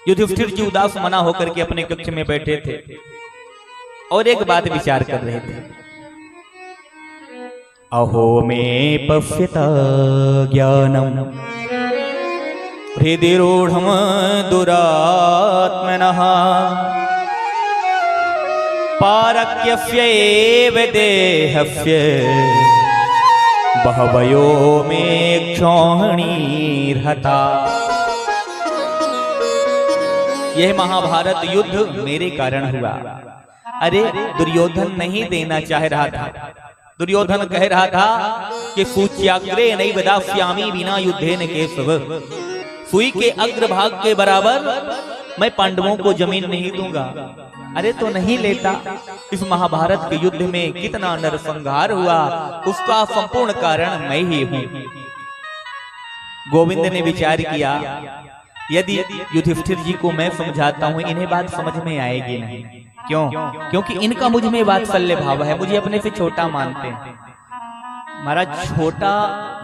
युधिष्ठिर जी उदास मना होकर के अपने कक्ष में बैठे थे और एक बात विचार कर रहे थे। अहो में पश्यता ज्ञानम हृदि रूढ़म दुरात्मनः पारक्यस्यैव देहस्य बहवयो में क्षोहिणीर्हता। यह महाभारत युद्ध मेरे कारण हुआ। अरे दुर्योधन नहीं देना चाह रहा था। दुर्योधन कह रहा था कि सूच्याग्रे नैव दास्यामि विना युद्धेन केशव। सुई के अग्रभाग के बराबर मैं पांडवों को जमीन नहीं दूंगा। अरे तो नहीं लेता। इस महाभारत के युद्ध में कितना नरसंहार हुआ, उसका संपूर्ण कारण मैं ही हूं। गोविंद ने विचार किया, यदि युधिष्ठिर जी को मैं समझाता हूं इन्हें बात समझ में आएगी नहीं। क्यों? क्योंकि इनका मुझ में वात्सल्य भाव है, मुझे अपने से छोटा मानते हैं। हमारा छोटा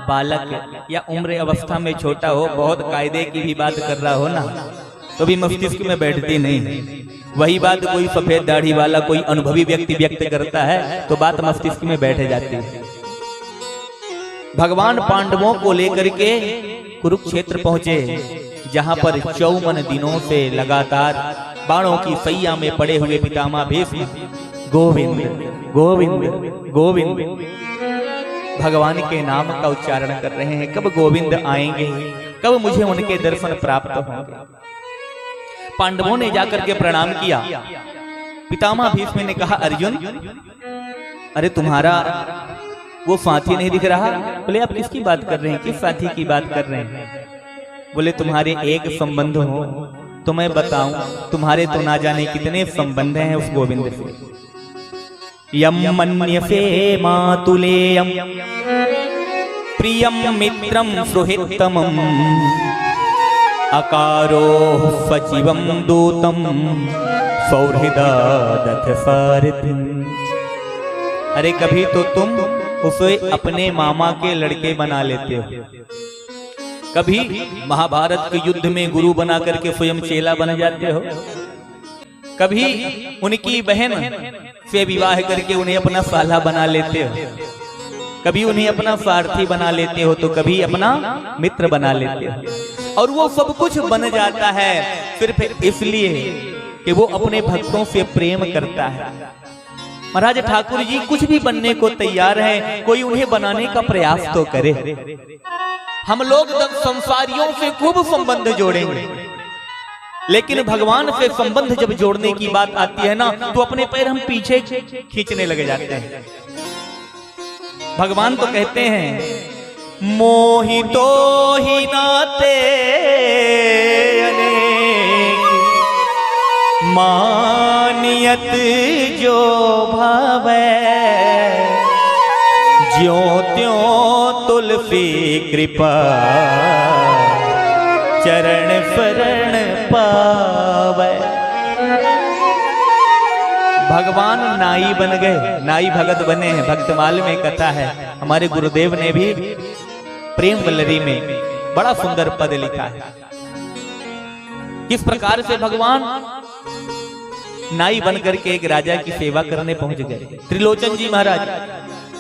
बालक या उम्र अवस्था में छोटा हो, बहुत कायदे की भी बात कर रहा हो ना, तो भी मस्तिष्क में बैठती नहीं। वही बात कोई सफेद दाढ़ी वाला कोई अनुभवी व्यक्ति व्यक्त करता है तो बात मस्तिष्क में बैठ जाती है। भगवान पांडवों को लेकर के कुरुक्षेत्र पहुंचे, जहां पर 54 दिनों से लगातार बाणों की सैया में पड़े हुए पितामह भीष्म गोविंद गोविंद गोविंद भगवान के नाम का उच्चारण कर रहे हैं। कब गोविंद आएंगे, कब मुझे उनके दर्शन प्राप्त होंगे। पांडवों ने जाकर के प्रणाम किया। पितामह भीष्म ने कहा, अर्जुन अरे तुम्हारा वो साथी नहीं दिख रहा। बोले आप किसकी बात कर रहे हैं, किस साथी की बात कर रहे हैं? बोले तुम्हारे एक संबंध हो तो मैं बताऊं, तुम्हारे तो ना जाने कितने संबंध हैं उस गोविंद से। यम मन्यसे मातुलेयम प्रियम मित्रम सुहृत्तमम अकारो सचिवम दूतम सौहृदा दथ सारथिम। अरे कभी तो तुम उसे अपने मामा के लड़के बना लेते हो, कभी महाभारत के युद्ध में गुरु बना करके स्वयं चेला बन जाते हो, कभी उनकी बहन से विवाह करके उन्हें अपना साला बना लेते हो, कभी उन्हें अपना सारथी बना लेते हो, तो कभी अपना मित्र बना लेते हो। और वो सब कुछ बन जाता है सिर्फ इसलिए कि वो अपने भक्तों से प्रेम करता है। महाराज ठाकुर जी कुछ भी बनने को तैयार हैं, कोई उन्हें बनाने का प्रयास तो करे। हम लोग संसारियों से खूब संबंध जोड़ेंगे, लेकिन भगवान से संबंध जब जोड़ने की बात आती है ना, तो अपने पैर हम पीछे खींचने लग जाते हैं। भगवान तो कहते हैं मोहितो ही नाते अनेक मानियत जो भावे ज्यों त्यों तुलसी कृपा चरण शरण पावे। भगवान नाई बन गए, नाई भगत बने हैं। भक्तमाल में कथा है, हमारे गुरुदेव ने भी प्रेम वल्लरी में बड़ा सुंदर पद लिखा है। किस प्रकार से भगवान नाई बन करके एक राजा की सेवा करने पहुंच गए। त्रिलोचन जी महाराज,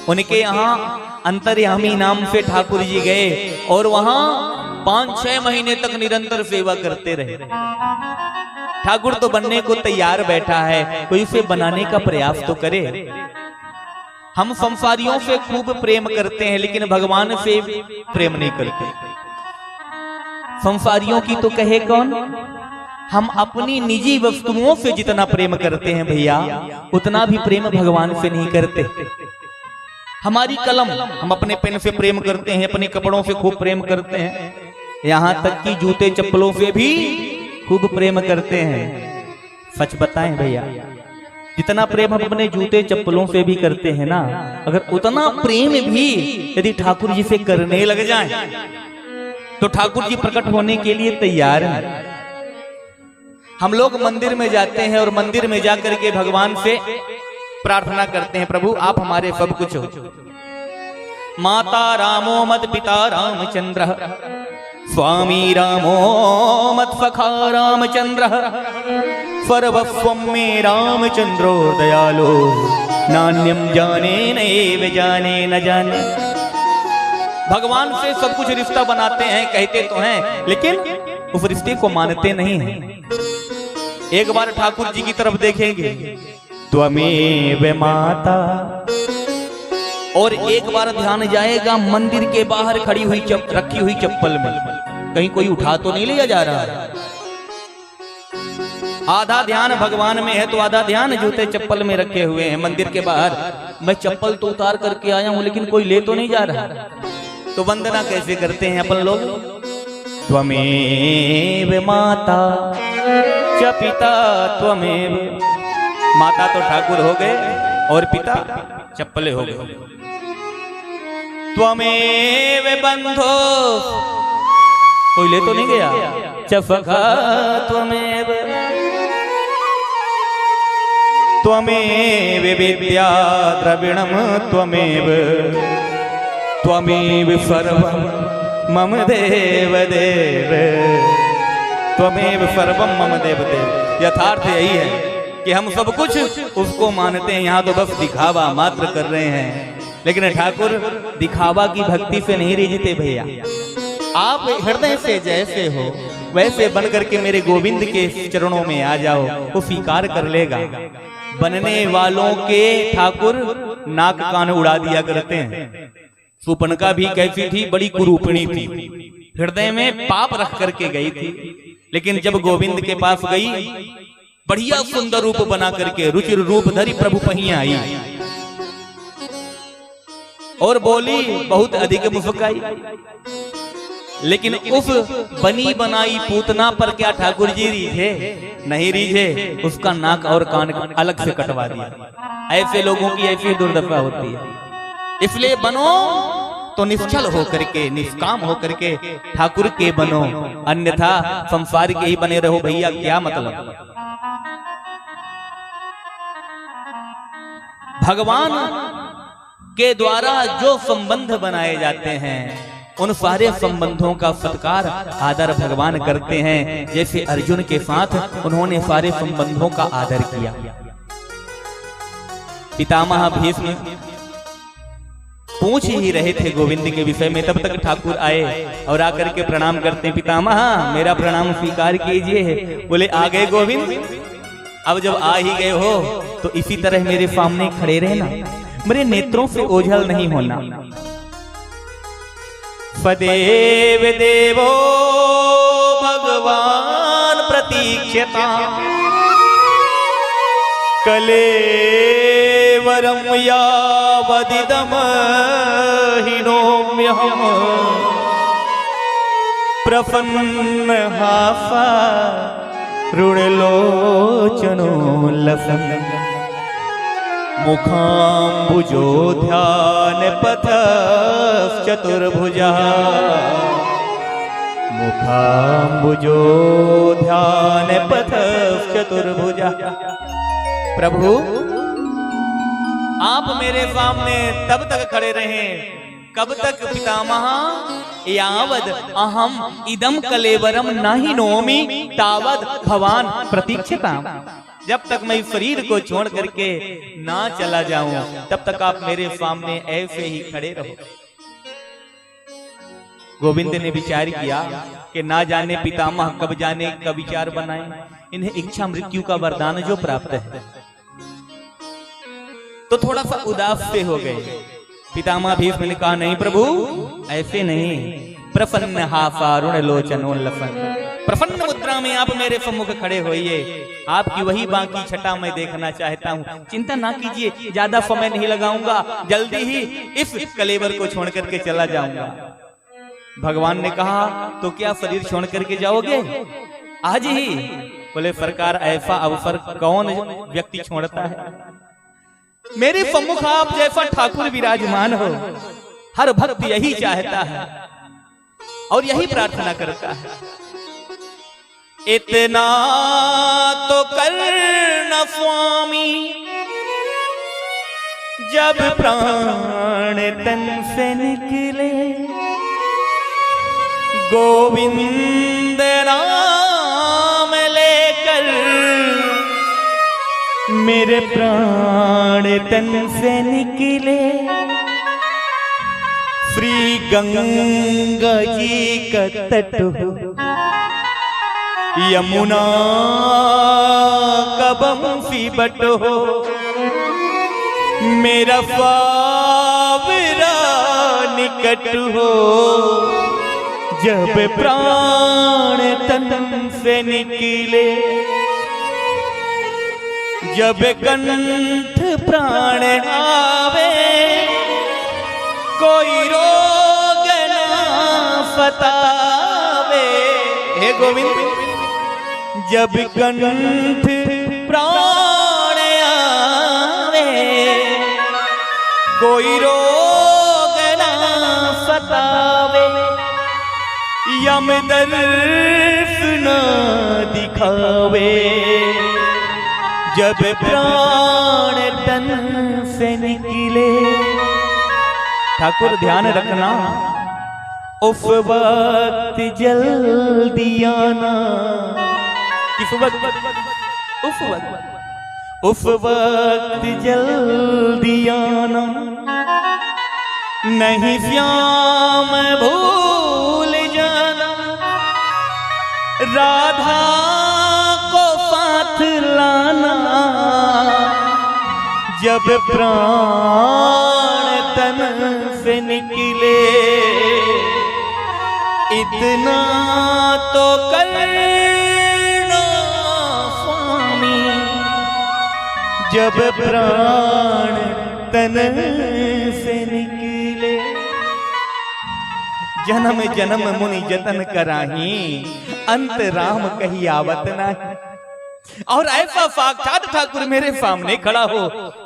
उनके यहाँ अंतर्यामी नाम से ठाकुर जी गए और वहां 5-6 महीने तक निरंतर सेवा करते रहे। ठाकुर तो बनने को तैयार बैठा है, कोई उसे बनाने का प्रयास तो करे। हम संसारियों से खूब प्रेम करते हैं, लेकिन भगवान से प्रेम नहीं करते। संसारियों की तो कहे कौन, हम अपनी निजी वस्तुओं से जितना प्रेम करते हैं भैया, उतना भी प्रेम भगवान से नहीं करते। हमारी कलम, हम अपने पेन से प्रेम करते हैं, अपने कपड़ों से खूब प्रेम करते हैं, यहाँ तक कि जूते चप्पलों से भी खूब प्रेम करते हैं। सच बताएं भैया, जितना प्रेम हम अपने जूते चप्पलों से भी करते हैं ना, अगर उतना प्रेम भी यदि ठाकुर जी से करने लग जाए तो ठाकुर जी प्रकट होने के लिए तैयार हैं। हम लोग मंदिर में जाते हैं और मंदिर में जाकर के भगवान से प्रार्थना करते हैं, प्रभु आप हमारे सब कुछ हो। माता रामो मद पिता रामचंद्र स्वामी रामो मत्सखा रामचंद्रः सर्वस्वं मे रामचंद्रो दयालो नान्यम जाने नैव जाने न जाने। भगवान से सब कुछ रिश्ता बनाते हैं, कहते तो हैं, लेकिन उस रिश्ते को मानते नहीं हैं। एक बार ठाकुर जी की तरफ देखेंगे, त्वमेव माता, और एक बार ध्यान जाएगा मंदिर के बाहर खड़ी हुई रखी हुई चप्पल में, कहीं कोई उठा तो नहीं लिया जा रहा है। आधा ध्यान भगवान में है तो आधा ध्यान जूते चप्पल में रखे हुए हैं मंदिर के बाहर। मैं चप्पल तो उतार करके आया हूं, लेकिन कोई ले तो नहीं जा रहा। तो वंदना कैसे करते हैं अपन लोग? त्वमेव माता च पिता त्वमेव। माता तो ठाकुर हो गए और पिता चप्पले हो गए। त्वमेव बंधो, कोई ले तो नहीं गया। च सखा त्वमेव, त्वमेव विद्या द्रविणम त्वमेव, त्वमेव सर्वं मम देव देव, त्वमेव सर्वं मम देव देव। यथार्थ यही है कि हम सब कुछ उसको मानते हैं, यहाँ तो बस दिखावा मात्र कर रहे हैं। लेकिन ठाकुर दिखावा की भक्ति से नहीं रिझते भैया। आप हृदय से जैसे हो वैसे बन करके मेरे गोविंद के चरणों में आ जाओ, वो स्वीकार कर लेगा। बनने वालों के ठाकुर नाक कान उड़ा दिया करते हैं। सुपनका भी कैसी थी? बड़ी कुरूपणी थी, हृदय में पाप रख करके गई थी, लेकिन जब गोविंद के पास गई बढ़िया सुंदर रूप बना करके रुचिर रूप धरी प्रभु पहिया आई और बोली, बहुत अधिक मुस्काई। लेकिन उस बनी बनाई पूतना पर क्या ठाकुर जी रीझे? नहीं रीझे, उसका नाक और कान अलग से कटवा दिया। ऐसे लोगों की ऐसी दुर्दशा होती है। इसलिए बनो तो निश्चल होकर के, निष्काम होकर के ठाकुर के बनो, अन्यथा संसार के ही बने रहो भैया, क्या मतलब। भगवान के द्वारा जो संबंध बनाए जाते हैं उन सारे संबंधों का सत्कार आदर भगवान करते हैं। जैसे अर्जुन के साथ उन्होंने सारे संबंधों का आदर किया। पितामह भीष्म पूछ ही रहे थे गोविंद के विषय में, तब तक ठाकुर आए और आकर के प्रणाम करते हैं। पितामह मेरा प्रणाम स्वीकार कीजिए। बोले आ गए गोविंद? अब जब आ ही गए हो तो इसी तरह मेरे सामने खड़े रहना, मेरे नेत्रों से ओझल नहीं होना। सदैव देवो भगवान प्रतीक्षता कलेवरम यावदिदम हिनोम्यहम् प्रपन्न हासा रुणलोचनोल्लसन् मुखाम्बुजो ध्यान पथश्चतुर्भुजः मुखाम्बुजो ध्यान पथश्चतुर्भुजः। प्रभु आप मेरे सामने तब तक खड़े रहे, कब तक पितामह? यावद अहम इदम कलेवरम नहीं नोमी तावद भवान प्रतीक्षता। जब तक मैं इस शरीर को छोड़ करके ना चला जाऊं तब तक आप मेरे सामने ऐसे ही खड़े रहो। गोविंद ने विचार किया कि ना जाने पितामह कब जाने का विचार बनाए, इन्हें इच्छा मृत्यु का वरदान जो प्राप्त है, तो थोड़ा सा उदास से हो गए। पितामह भीष्म ने कहा नहीं प्रभु ऐसे नहीं, प्रसन्न हासारुण लोचनोल्लसन, प्रसन्न मुद्रा में आप मेरे सम्मुख खड़े होइए। आपकी वही बाकी छटा मैं देखना चाहता हूँ। चिंता ना कीजिए, ज्यादा समय नहीं लगाऊंगा, जल्दी ही इस कलेवर को छोड़ करके चला जाऊंगा। भगवान ने कहा तो क्या शरीर छोड़ करके जाओगे आज ही? बोले सरकार ऐसा अवसर कौन व्यक्ति छोड़ता है? मेरे सम्मुख आप जैसा ठाकुर विराजमान हो, हर भक्त यही चाहता है और यही प्रार्थना करता है। इतना तो करना स्वामी जब प्राण तन से निकले, गोविंद नाम लेकर मेरे प्राण तन से निकले, श्री गंगा जी का तट हो, यमुना का बंसी बट हो, मेरा फावरा निकट हो, जब प्राण तन से निकले, जब कंठ प्राण आवे, कोई रोग ना सतावे। हे गोविंद, जब कंठ प्राण आवे, कोई रोग ना सतावे, यम दर्श न दिखावे, जब प्राण तन से निकले। ठाकुर ध्यान रखना, उस वक्त जल्दी आना। किस वक्त? उस वक्त जल्दी आना, नहीं श्याम भूल जाना, राधा को साथ लाना, जब प्राण तन से निकले। इतना तो करना स्वामी, जब प्राण तन से निकले। जन्म जन्म मुनि जतन कराही, अंत राम कही आवत नहीं। और ऐसा साक्षात ठाकुर मेरे सामने खड़ा हो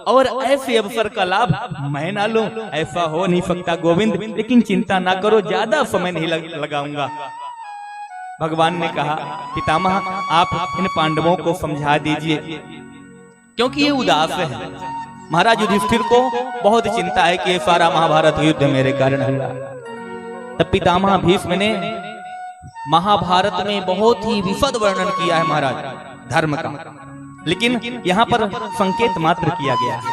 और ऐसे अवसर का लाभ मैं ना लूं, ऐसा हो नहीं सकता गोविंद। लेकिन चिंता ना करो, ज्यादा समय नहीं लगाऊंगा। भगवान ने कहा, पितामह आप इन पांडवों को समझा दीजिए, क्योंकि ये उदास है। महाराज युधिष्ठिर को बहुत चिंता है कि ये सारा महाभारत युद्ध मेरे कारण हुआ। तब पितामह भीष्म ने महाभारत में बहुत ही विशद वर्णन किया है महाराज धर्म का, लेकिन यहाँ पर संकेत मात्र किया गया है।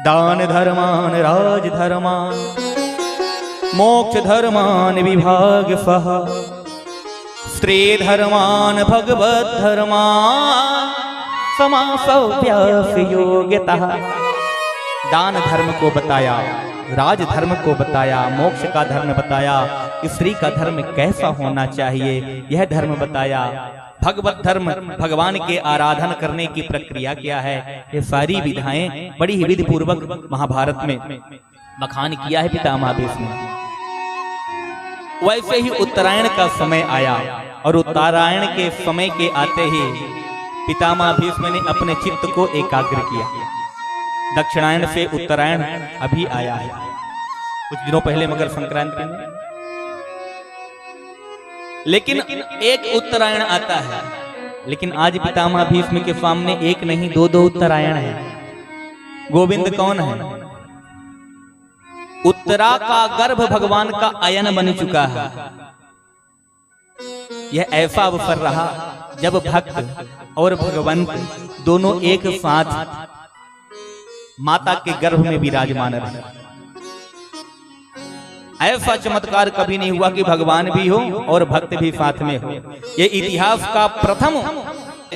दान धर्मान राज धर्मान, मोक्ष धर्मान विभाग सह, स्त्री धर्मान भगवत धर्मान, समासव्यास योग्यता। दान धर्म को बताया, राज धर्म को बताया, मोक्ष का धर्म बताया, स्त्री का धर्म कैसा होना चाहिए यह धर्म बताया, भगवत धर्म भगवान के आराधन करने की प्रक्रिया क्या है, ये सारी विधाएं बड़ी ही विधि पूर्वक महाभारत में बखान किया है पितामह भीष्म ने। वैसे ही उत्तरायण का समय आया और उत्तरायण के समय के आते ही पितामह भीष्म ने अपने चित्त को एकाग्र किया। दक्षिणायन से उत्तरायण अभी आया है, कुछ दिनों पहले मकर संक्रांति में, लेकिन एक उत्तरायण आता है। लेकिन आज पितामह भीष्म के सामने एक नहीं दो उत्तरायण है। गोविंद कौन है? उत्तरा का गर्भ भगवान का अयन बन चुका है। यह ऐसा अवसर रहा जब भक्त और भगवंत दोनों एक साथ माता के गर्भ में विराजमान रहे। ऐसा चमत्कार कभी नहीं हुआ कि भगवान भी हो और भक्त भी साथ में हो। ये इतिहास का प्रथम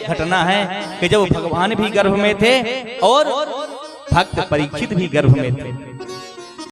घटना है कि जब भगवान भी गर्भ में थे और भक्त परीक्षित भी गर्भ में थे।